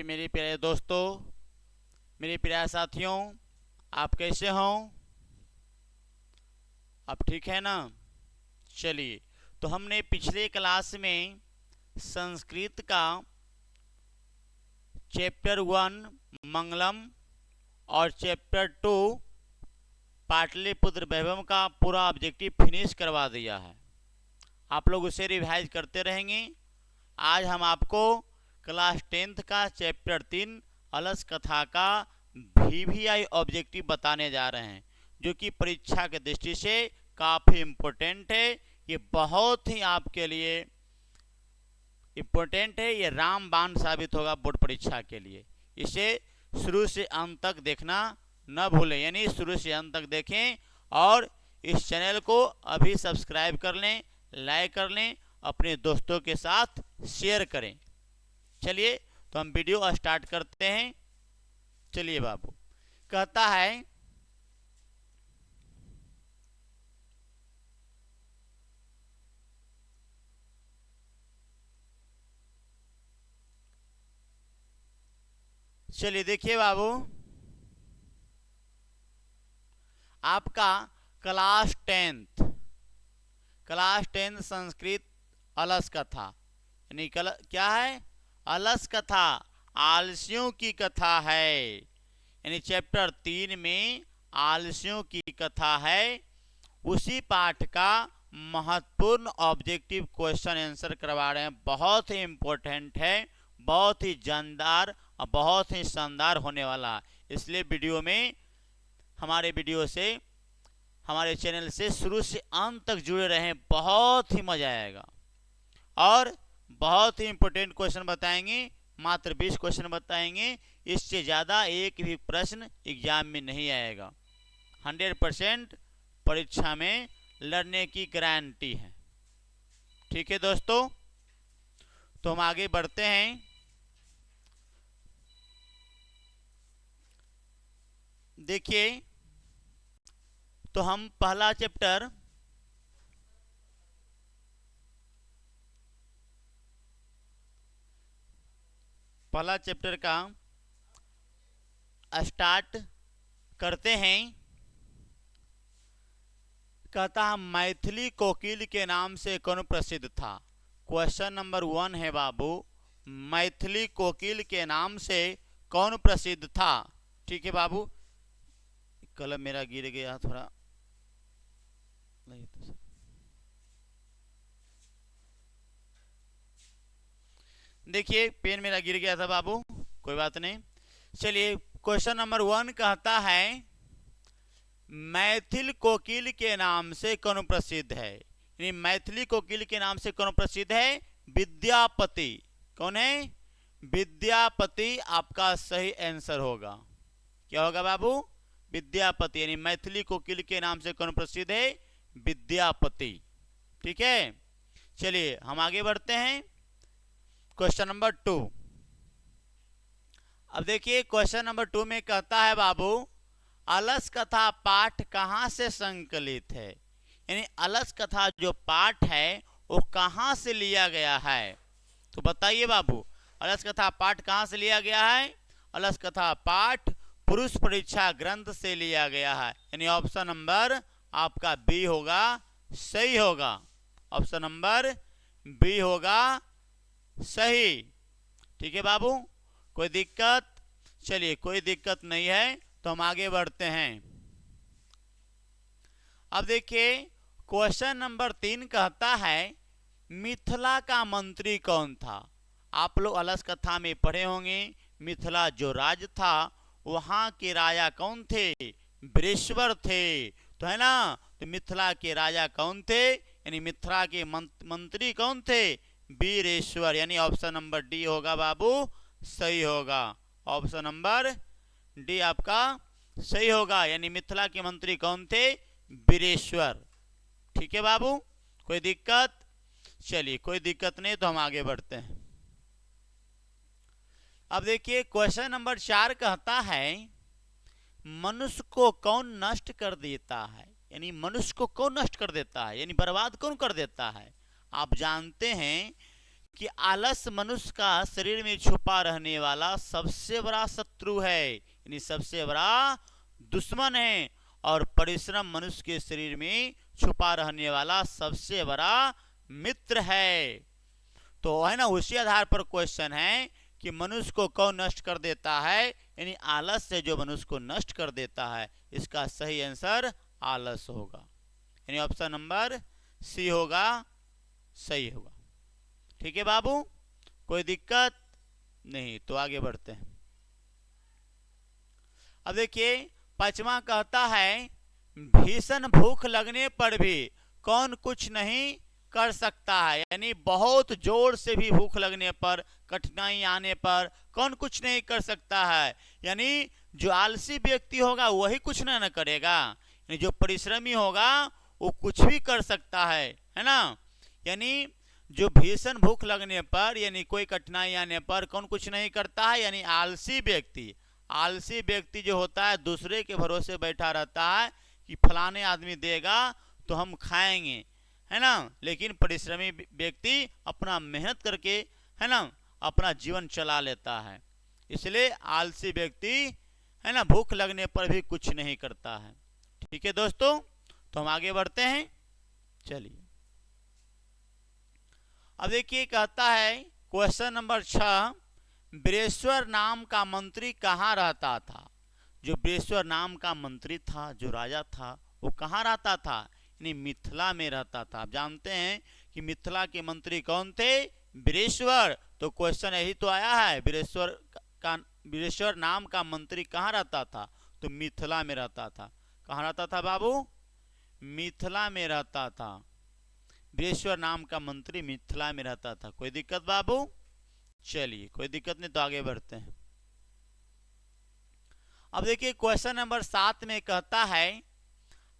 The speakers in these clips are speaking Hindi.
चलिए मेरे प्यारे दोस्तों, मेरे प्यारे साथियों, आप कैसे हों? आप ठीक है ना? चलिए, तो हमने पिछले क्लास में संस्कृत का चैप्टर 1 मंगलम और चैप्टर 2 पाटलिपुत्र वैभव का पूरा ऑब्जेक्टिव फिनिश करवा दिया है। आप लोग उसे रिवाइज करते रहेंगे। आज हम आपको क्लास 10th का चैप्टर 3 अलस कथा का VVI ऑब्जेक्टिव बताने जा रहे हैं, जो कि परीक्षा की दृष्टि से काफ़ी इम्पोर्टेंट है। ये बहुत ही आपके लिए इम्पोर्टेंट है। ये रामबाण साबित होगा बोर्ड परीक्षा के लिए। इसे शुरू से अंत तक देखना न भूलें, यानी शुरू से अंत तक देखें और इस चैनल को अभी सब्सक्राइब कर लें, लाइक कर लें, अपने दोस्तों के साथ शेयर करें। चलिए, तो हम वीडियो स्टार्ट करते हैं। चलिए बाबू, कहता है चलिए देखिए बाबू, आपका क्लास 10th संस्कृत अलस कथा, यानी क्या है? अलस कथा, आलसियों की कथा है। यानी चैप्टर 3 में आलसियों की कथा है। उसी पाठ का महत्वपूर्ण ऑब्जेक्टिव क्वेश्चन आंसर करवा रहे हैं। बहुत ही इम्पोर्टेंट है, बहुत ही जानदार और बहुत ही शानदार होने वाला। इसलिए वीडियो में हमारे वीडियो से, हमारे चैनल से शुरू से अंत तक जुड़े रहें, बहुत ही मजा आएगा। और बहुत ही इम्पोर्टेंट क्वेश्चन बताएंगे, मात्र 20 क्वेश्चन बताएंगे। इससे ज़्यादा एक भी प्रश्न एग्जाम में नहीं आएगा। 100% परीक्षा में लड़ने की गारंटी है। ठीक है दोस्तों, तो हम आगे बढ़ते हैं। देखिए, तो हम पहला चैप्टर का स्टार्ट करते हैं। कहता है मैथिली कोकिल के नाम से कौन प्रसिद्ध था? क्वेश्चन नंबर 1 है बाबू, मैथिली कोकिल के नाम से कौन प्रसिद्ध था? ठीक है बाबू, कलम मेरा गिर गया थोड़ा। देखिए, पेन मेरा गिर गया था बाबू, कोई बात नहीं। चलिए, क्वेश्चन नंबर 1 कहता है मैथिल कोकिल के नाम से कौन प्रसिद्ध है? यानी मैथिली कोकिल के नाम से कौन प्रसिद्ध है? विद्यापति। कौन है? विद्यापति आपका सही आंसर होगा। क्या होगा बाबू? विद्यापति। यानी मैथिली कोकिल के नाम से कौन प्रसिद्ध है? विद्यापति। ठीक है, चलिए हम आगे बढ़ते हैं। Question number 2। अब देखिए, क्वेश्चन नंबर 2 में कहता है बाबू, अलस कथा पाठ कहाँ से संकलित है? यानी अलस कथा जो पाठ है वो कहाँ से लिया गया है? तो बताइए बाबू, अलस कथा पाठ कहाँ से लिया गया है? अलस कथा पाठ पुरुष परीक्षा ग्रंथ से लिया गया है। यानी ऑप्शन नंबर आपका बी होगा, सही होगा। ऑप्शन नंबर बी होगा सही। ठीक है बाबू, कोई दिक्कत? चलिए, कोई दिक्कत नहीं है, तो हम आगे बढ़ते हैं। अब देखिए, क्वेश्चन नंबर 3 कहता है मिथिला का मंत्री कौन था? आप लोग अलस कथा में पढ़े होंगे, मिथिला जो राज्य था वहां के राजा कौन थे? वृषवर थे, तो है ना। तो मिथिला के राजा कौन थे? यानी मिथिला के मंत्री कौन थे? वीरेश्वर। यानी ऑप्शन नंबर डी होगा बाबू, सही होगा। ऑप्शन नंबर डी आपका सही होगा। यानी मिथिला के मंत्री कौन थे? वीरेश्वर। ठीक है बाबू, कोई दिक्कत? चलिए, कोई दिक्कत नहीं, तो हम आगे बढ़ते हैं। अब देखिए, क्वेश्चन नंबर 4 कहता है मनुष्य को कौन नष्ट कर देता है? यानी मनुष्य को कौन नष्ट कर देता है, यानी बर्बाद कौन कर देता है? आप जानते हैं कि आलस मनुष्य का शरीर में छुपा रहने वाला सबसे बड़ा शत्रु है, यानी सबसे बड़ा दुश्मन है। और परिश्रम मनुष्य के शरीर में छुपा रहने वाला सबसे बड़ा मित्र है। तो है ना, उसी आधार पर क्वेश्चन है कि मनुष्य को कौन नष्ट कर देता है, यानी आलस से जो मनुष्य को नष्ट कर देता है। इसका सही आंसर आलस होगा, यानी ऑप्शन नंबर सी होगा, सही होगा। ठीक है बाबू, कोई दिक्कत नहीं, तो आगे बढ़ते हैं। अब देखिए पांचवा कहता है भीषण भूख लगने पर भी कौन कुछ नहीं कर सकता है, यानी बहुत जोर से भी भूख लगने पर, कठिनाई आने पर कौन कुछ नहीं कर सकता है। यानी जो आलसी व्यक्ति होगा वही कुछ ना करेगा, यानी जो परिश्रमी होगा वो कुछ भी कर सकता है ना। यानी जो भीषण भूख लगने पर, यानी कोई कठिनाई आने पर कौन कुछ नहीं करता है, यानी आलसी व्यक्ति। आलसी व्यक्ति जो होता है दूसरे के भरोसे बैठा रहता है कि फलाने आदमी देगा तो हम खाएंगे, है ना। लेकिन परिश्रमी व्यक्ति अपना मेहनत करके, है ना, अपना जीवन चला लेता है। इसलिए आलसी व्यक्ति, है ना, भूख लगने पर भी कुछ नहीं करता है। ठीक है दोस्तों, तो हम आगे बढ़ते हैं। चलिए अब देखिए कहता है क्वेश्चन नंबर 6, बृहस्पति नाम का मंत्री कहाँ रहता था। जो बृहस्पति नाम का मंत्री था, जो राजा था, वो कहाँ रहता था, यानी मिथिला में रहता था। आप जानते हैं कि मिथिला के मंत्री कौन थे, बृहस्पति। तो क्वेश्चन यही तो आया है, बृहस्पति नाम का मंत्री कहाँ रहता था, तो मिथिला में रहता था। कहाँ रहता था बाबू, मिथिला में रहता था। बृहस्पति नाम का मंत्री मिथिला में रहता था। कोई दिक्कत बाबू, चलिए कोई दिक्कत नहीं, तो आगे बढ़ते हैं। अब देखिए क्वेश्चन नंबर 7 में कहता है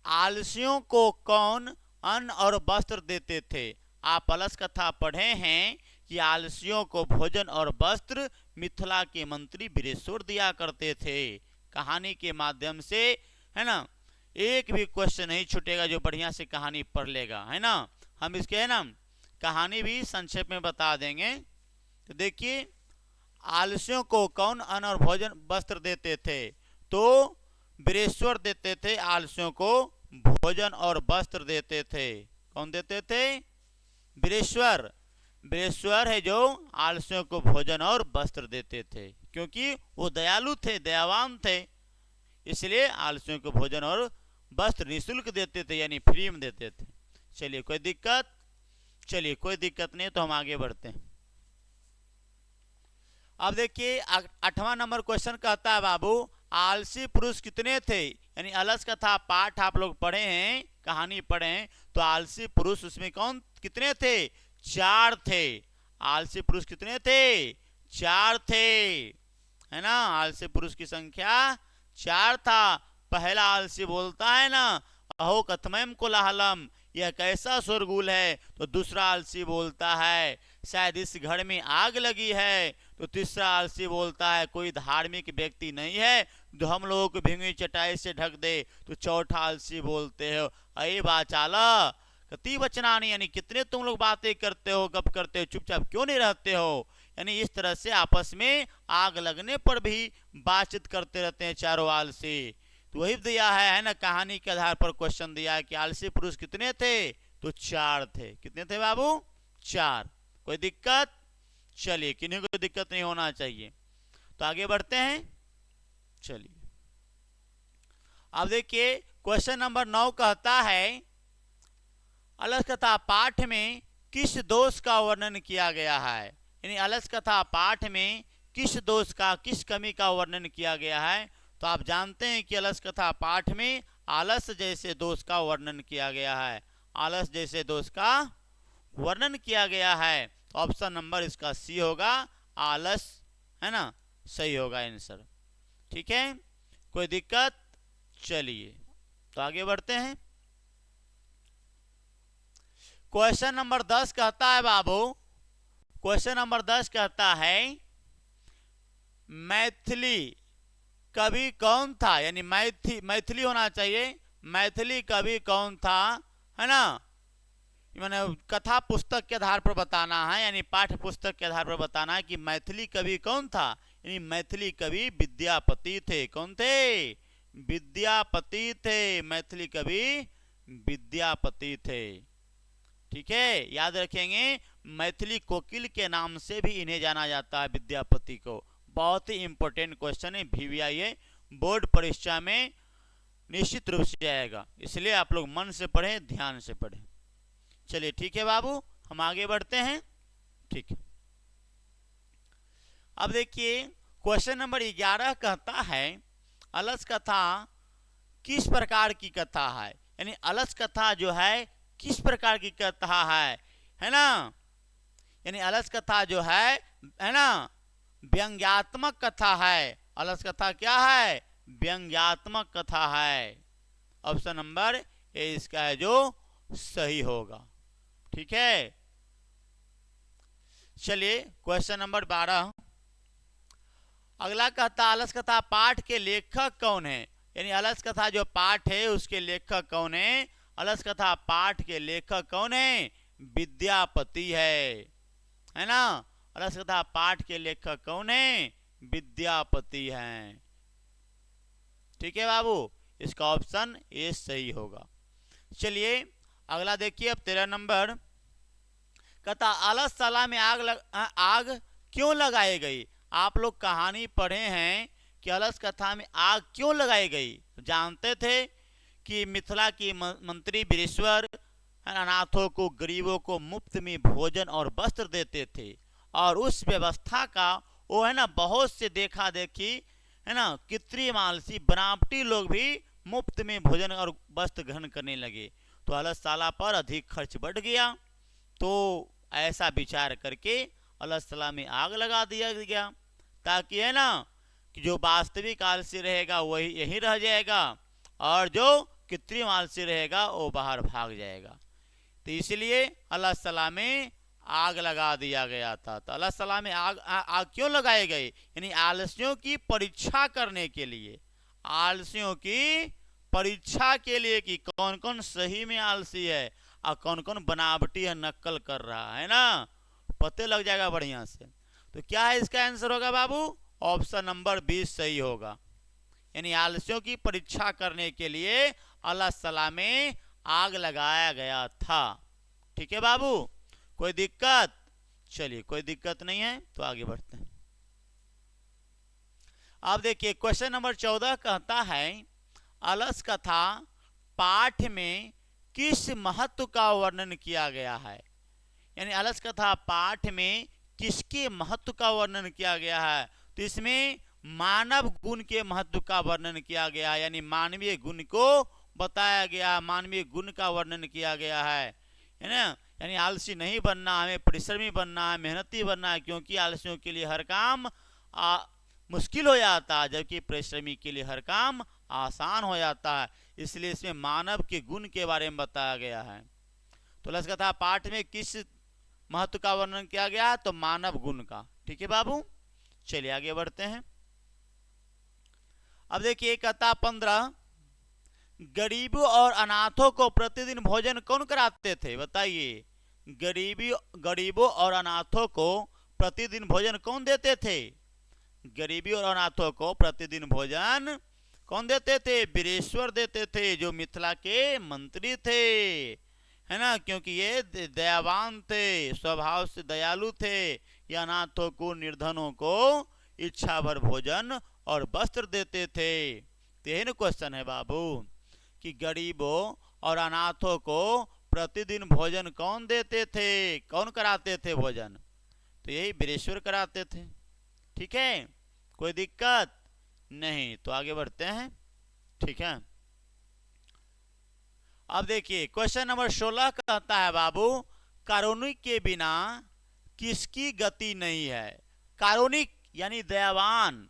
आलसियों को कौन अन्न और वस्त्र देते थे। आप अलस कथा पढ़े हैं कि आलसियों को भोजन और वस्त्र मिथिला के मंत्री बृहस्पति दिया करते थे। कहानी के माध्यम से, है ना, एक भी क्वेश्चन नहीं छूटेगा जो बढ़िया से कहानी पढ़ लेगा, है ना। हम इसके, है ना, कहानी भी संक्षेप में बता देंगे। तो देखिए आलसियों को कौन अन्न और भोजन वस्त्र देते थे, तो बृहस्पति देते थे आलसियों को भोजन और वस्त्र देते थे। कौन देते थे, बृहस्पति। बृहस्पति है जो आलसियों को भोजन और वस्त्र देते थे, क्योंकि वो दयालु थे, दयावान थे, इसलिए आलसियों को भोजन और वस्त्र निःशुल्क देते थे, यानी फ्री में देते थे। चलिए कोई दिक्कत, चलिए कोई दिक्कत नहीं, तो हम आगे बढ़ते हैं। अब देखिए 8वां नंबर क्वेश्चन कहता है बाबू आलसी पुरुष कितने थे, यानी अलस कथा पाठ आप लोग पढ़े हैं, कहानी पढ़े हैं, तो आलसी पुरुष उसमें कौन कितने थे, 4 थे। आलसी पुरुष कितने थे, 4 थे, है ना। आलसी पुरुष की संख्या 4 था। पहला आलसी बोलता है ना अहो कथमयम कोलाहलम, यह कैसा शोरगुल है, तो दूसरा आलसी बोलता है शायद इस घर में आग लगी है, तो तीसरा आलसी बोलता है कोई धार्मिक व्यक्ति नहीं है जो हम लोगों को भींगी चटाई से ढक दे, तो चौथा आलसी बोलते हो अये बाचाला कति वचनानी, यानी कितने तुम लोग बातें करते हो, गप करते हो, चुपचाप क्यों नहीं रहते हो। यानी इस तरह से आपस में आग लगने पर भी बातचीत करते रहते हैं चारों आलसी। तो वही दिया है ना, कहानी के आधार पर क्वेश्चन दिया है कि आलसी पुरुष कितने थे, तो 4 थे। कितने थे बाबू, 4। कोई दिक्कत, चलिए किन्हीं को दिक्कत नहीं होना चाहिए, तो आगे बढ़ते हैं। चलिए अब देखिए क्वेश्चन नंबर 9 कहता है अलस कथा पाठ में किस दोष का वर्णन किया गया है, यानी अलस कथा पाठ में किस दोष का, किस कमी का वर्णन किया गया है। तो आप जानते हैं कि अलस कथा पाठ में आलस जैसे दोष का वर्णन किया गया है, आलस जैसे दोष का वर्णन किया गया है। तो ऑप्शन नंबर इसका सी होगा, आलस, है ना, सही होगा आंसर। ठीक है, कोई दिक्कत, चलिए तो आगे बढ़ते हैं। क्वेश्चन नंबर 10 कहता है बाबू, क्वेश्चन नंबर 10 कहता है मैथिली कवि कौन था, यानी मैथिली होना चाहिए, मैथिली कवि कौन था, है ना। मैंने कथा पुस्तक के आधार पर बताना है, यानी पाठ्य पुस्तक के आधार पर बताना है कि मैथिली कवि कौन था। यानी मैथिली कवि विद्यापति थे। कौन थे? विद्यापति थे। मैथिली कवि विद्यापति थे। ठीक है, याद रखेंगे। मैथिली कोकिल के नाम से भी इन्हें जाना जाता है, विद्यापति को। बहुत ही इंपॉर्टेंट क्वेश्चन है, VVIA बोर्ड परीक्षा में निश्चित रूप से आएगा, इसलिए आप लोग मन से पढ़ें, ध्यान से पढ़ें। चलिए ठीक है बाबू, हम आगे बढ़ते हैं। ठीक है, अब देखिए क्वेश्चन नंबर 11 कहता है अलस कथा किस प्रकार की कथा है। यानी अलस कथा जो है किस प्रकार की कथा है ना। यानी अलस कथा जो है ना, व्यंग्यात्मक कथा है। अलस कथा क्या है? व्यंग्यात्मक कथा है। ऑप्शन नंबर ए इसका है जो सही होगा। ठीक है, चलिए क्वेश्चन नंबर 12 अगला कहता अलस कथा पाठ के लेखक कौन है। यानी अलस कथा जो पाठ है उसके लेखक कौन है? अलस कथा पाठ के लेखक कौन है? विद्यापति है ना। अलस कथा पाठ के लेखक कौन है? विद्यापति हैं। ठीक है बाबू, इसका ऑप्शन ए सही होगा। चलिए अगला देखिए, अब 13 नंबर कहता अलसशाला में आग क्यों लगाई गई। आप लोग कहानी पढ़े हैं कि अलस कथा में आग क्यों लगाई गई। जानते थे कि मिथिला की मंत्री वीरेश्वर अनाथों को, गरीबों को मुफ्त में भोजन और वस्त्र देते थे, और उस व्यवस्था का वो है ना बहुत से देखा देखी है ना कृत्रिम आलसी बनावटी लोग भी मुफ्त में भोजन और वस्त्र ग्रहण करने लगे, तो अलसशाला पर अधिक खर्च बढ़ गया। तो ऐसा विचार करके अलसशाला में आग लगा दिया गया, ताकि है ना कि जो वास्तविक आलसी रहेगा वही यहीं रह जाएगा, और जो कृत्रिम आलसी रहेगा वो बाहर भाग जाएगा। तो इसलिए अलसशाला में आग लगा दिया गया था। तो अलसशाला में आग क्यों लगाई गई? यानी आलसियों की परीक्षा करने के लिए, आलसियों की परीक्षा के लिए कि कौन कौन सही में आलसी है और कौन कौन बनावटी है, नकल कर रहा है ना, पते लग जाएगा बढ़िया से। तो क्या है इसका आंसर होगा बाबू? ऑप्शन नंबर 20 सही होगा। यानी आलसियों की परीक्षा करने के लिए अलसशाला में आग लगाया गया था। ठीक है बाबू, कोई दिक्कत? चलिए कोई दिक्कत नहीं है, तो आगे बढ़ते हैं। अब देखिए क्वेश्चन नंबर 14 कहता है अलस कथा पाठ में किस महत्व का वर्णन किया गया है। यानी अलस कथा पाठ में किसके महत्व का वर्णन किया गया है। तो इसमें मानव गुण के महत्व का वर्णन किया गया, यानी मानवीय गुण को बताया गया, मानवीय गुण का वर्णन किया गया है ना। यानी आलसी नहीं बनना, हमें परिश्रमी बनना है, मेहनती बनना है, क्योंकि आलसियों के लिए हर काम मुश्किल हो जाता है, जबकि परिश्रमी के लिए हर काम आसान हो जाता है। इसलिए इसमें मानव के गुण के बारे में बताया गया है। तो अलस कथा पाठ में किस महत्व का वर्णन किया गया? तो मानव गुण का। ठीक है बाबू, चलिए आगे बढ़ते हैं। अब देखिए कथा 15 गरीबों और अनाथों को प्रतिदिन भोजन कौन कराते थे? बताइए, गरीबों और अनाथों को प्रतिदिन भोजन कौन देते थे? गरीबी और अनाथों को प्रतिदिन भोजन कौन देते थे? वीरेश्वर देते थे, जो मिथिला के मंत्री थे, है ना, क्योंकि ये दयावान थे, स्वभाव से दयालु थे। ये अनाथों को, निर्धनों को इच्छा भर भोजन और वस्त्र देते थे। तो यही ना क्वेश्चन है बाबू कि गरीबों और अनाथों को प्रतिदिन भोजन कौन देते थे, कौन कराते थे भोजन? तो यही वीरेश्वर कराते थे। ठीक है, कोई दिक्कत नहीं, तो आगे बढ़ते हैं। ठीक है, अब देखिए क्वेश्चन नंबर 16 कहता है बाबू कारुणिक के बिना किसकी गति नहीं है। कारुणिक यानी दयावान,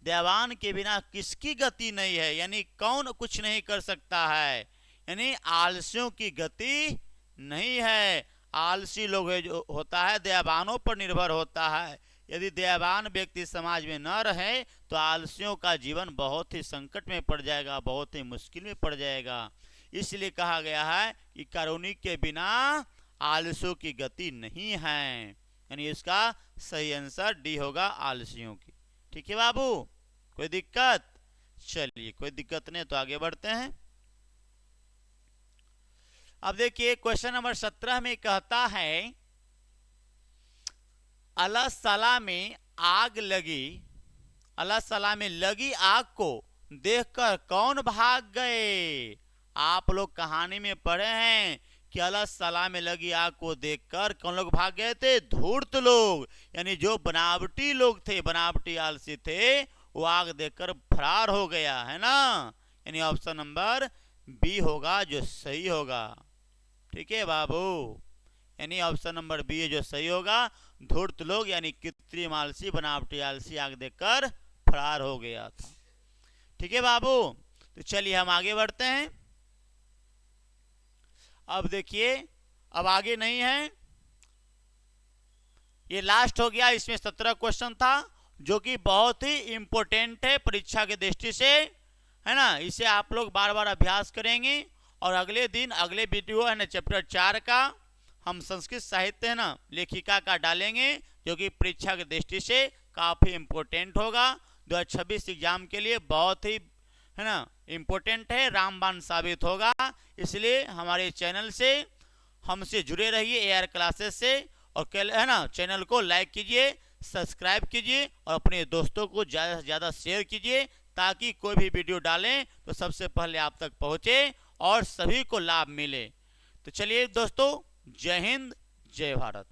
दयावान के बिना किसकी गति नहीं है, यानी कौन कुछ नहीं कर सकता है। यानी आलसियों की गति नहीं है। आलसी लोग है जो होता है दयावानों पर निर्भर होता है। यदि दयावान व्यक्ति समाज में न रहे तो आलसियों का जीवन बहुत ही संकट में पड़ जाएगा, बहुत ही मुश्किल में पड़ जाएगा। इसलिए कहा गया है कि कारुणिक के बिना आलसियों की गति नहीं है, यानी इसका सही आंसर डी होगा, आलसियों की। ठीक है बाबू, कोई दिक्कत? चलिए कोई दिक्कत नहीं, तो आगे बढ़ते हैं। अब देखिए क्वेश्चन नंबर 17 में कहता है अल्लाह सला में आग लगी, अल्लाह सला में लगी आग को देखकर कौन भाग गए? आप लोग कहानी में पढ़े हैं कि अल्लाह सला में लगी आग को देखकर कौन लोग भाग गए थे? धूर्त लोग, यानी जो बनावटी लोग थे, बनावटी आलसी थे, वो आग देखकर फरार हो गया है ना, यानी ऑप्शन नंबर बी होगा जो सही होगा। ठीक है बाबू, यानी ऑप्शन नंबर बी है जो सही होगा। धूर्त लोग यानी कृत्रिम आलसी, बनावटी आलसी आग देखकर फरार हो गया था। ठीक है बाबू, तो चलिए हम आगे बढ़ते हैं। अब देखिए, अब आगे नहीं है, ये लास्ट हो गया। इसमें 17 क्वेश्चन था जो कि बहुत ही इंपॉर्टेंट है परीक्षा की दृष्टि से, है ना। इसे आप लोग बार बार अभ्यास करेंगे और अगले दिन अगले वीडियो है ना चैप्टर 4 का हम संस्कृत साहित्य है ना लेखिका का डालेंगे, जो कि परीक्षा की दृष्टि से काफी इंपॉर्टेंट होगा। 2026 एग्जाम के लिए बहुत ही है ना इम्पोर्टेंट है, रामबाण साबित होगा। इसलिए हमारे चैनल से हमसे जुड़े रहिए AR क्लासेस से, और है ना चैनल को लाइक कीजिए, सब्सक्राइब कीजिए और अपने दोस्तों को ज़्यादा से ज़्यादा शेयर कीजिए, ताकि कोई भी वीडियो डालें तो सबसे पहले आप तक पहुँचे और सभी को लाभ मिले। तो चलिए दोस्तों, जय हिंद, जय भारत।